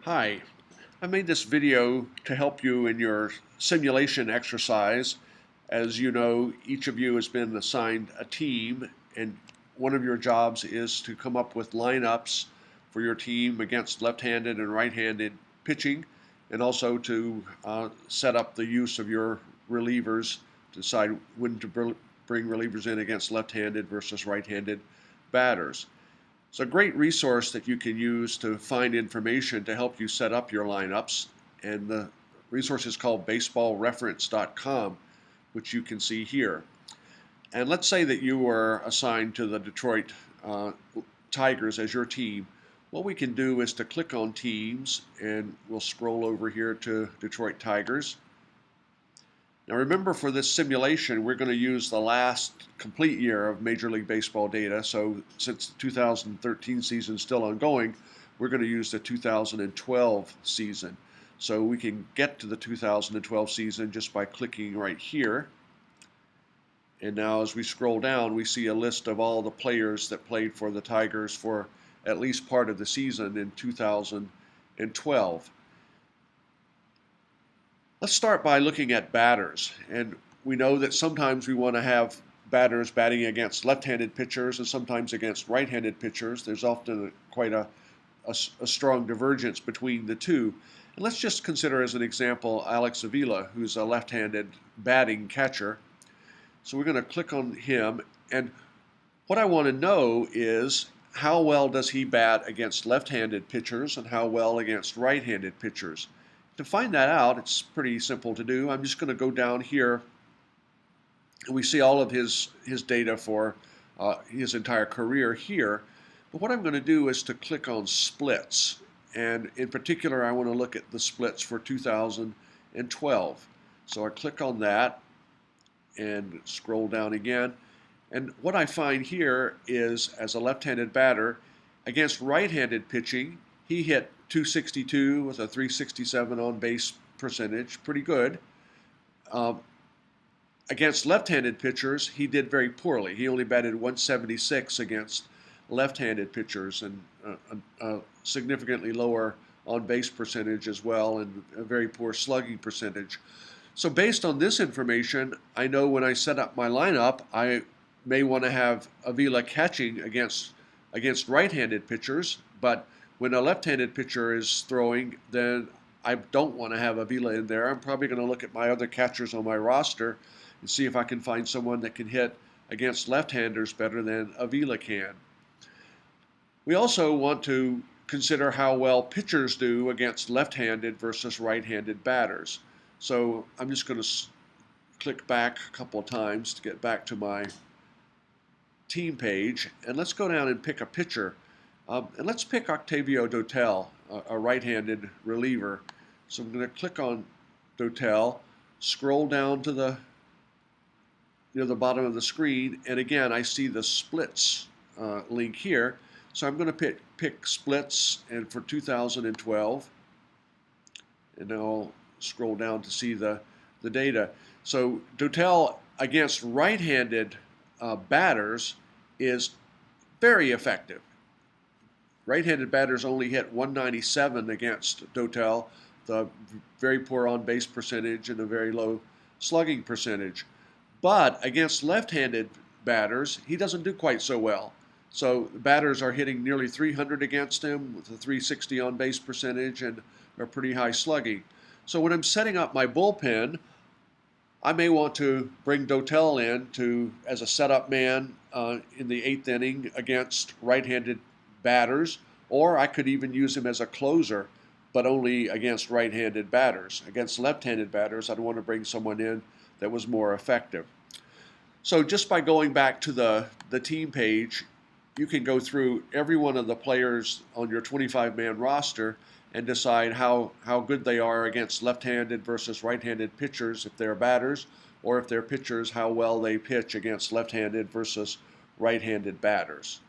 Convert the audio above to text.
Hi, I made this video to help you in your simulation exercise. As you know, each of you has been assigned a team, and one of your jobs is to come up with lineups for your team against left-handed and right-handed pitching, and also to set up the use of your relievers to decide when to bring relievers in against left-handed versus right-handed batters. It's a great resource that you can use to find information to help you set up your lineups. And the resource is called baseballreference.com, which you can see here. And let's say that you were assigned to the Detroit Tigers as your team. What we can do is to click on teams, and we'll scroll over here to Detroit Tigers. Now remember, for this simulation, we're going to use the last complete year of Major League Baseball data. So since the 2013 season is still ongoing, we're going to use the 2012 season. So we can get to the 2012 season just by clicking right here. And now as we scroll down, we see a list of all the players that played for the Tigers for at least part of the season in 2012. Let's start by looking at batters. And we know that sometimes we want to have batters batting against left-handed pitchers and sometimes against right-handed pitchers. There's often quite a strong divergence between the two. And let's just consider as an example Alex Avila, who's a left-handed batting catcher. So we're going to click on him. And what I want to know is, how well does he bat against left-handed pitchers and how well against right-handed pitchers? To find that out, it's pretty simple to do. I'm just going to go down here, and we see all of his data for his entire career here. But what I'm going to do is to click on splits. And in particular, I want to look at the splits for 2012. So I click on that and scroll down again. And what I find here is, as a left-handed batter, against right-handed pitching, he hit .262 with a .367 on-base percentage, pretty good. Against left-handed pitchers, he did very poorly. He only batted .176 against left-handed pitchers, and a significantly lower on-base percentage as well, and a very poor slugging percentage. So based on this information, I know when I set up my lineup, I may want to have Avila catching against right-handed pitchers, but when a left-handed pitcher is throwing, then I don't want to have Avila in there. I'm probably going to look at my other catchers on my roster and see if I can find someone that can hit against left-handers better than Avila can. We also want to consider how well pitchers do against left-handed versus right-handed batters. So I'm just going to click back a couple of times to get back to my team page, and let's go down and pick a pitcher. And let's pick Octavio Dotel, a right-handed reliever. So I'm going to click on Dotel, scroll down to the bottom of the screen, and again I see the splits link here. So I'm going to pick splits and for 2012, and I'll scroll down to see the data. So Dotel against right-handed batters is very effective. Right-handed batters only hit .197 against Dotel, the very poor on-base percentage and a very low slugging percentage. But against left-handed batters, he doesn't do quite so well. So batters are hitting nearly .300 against him with a .360 on-base percentage and a pretty high slugging. So when I'm setting up my bullpen, I may want to bring Dotel in as a setup man in the 8th inning against right-handed batters, or I could even use him as a closer, but only against right-handed batters. Against left-handed batters, I'd want to bring someone in that was more effective. So just by going back to the team page, you can go through every one of the players on your 25-man roster and decide how good they are against left-handed versus right-handed pitchers if they're batters, or if they're pitchers, how well they pitch against left-handed versus right-handed batters.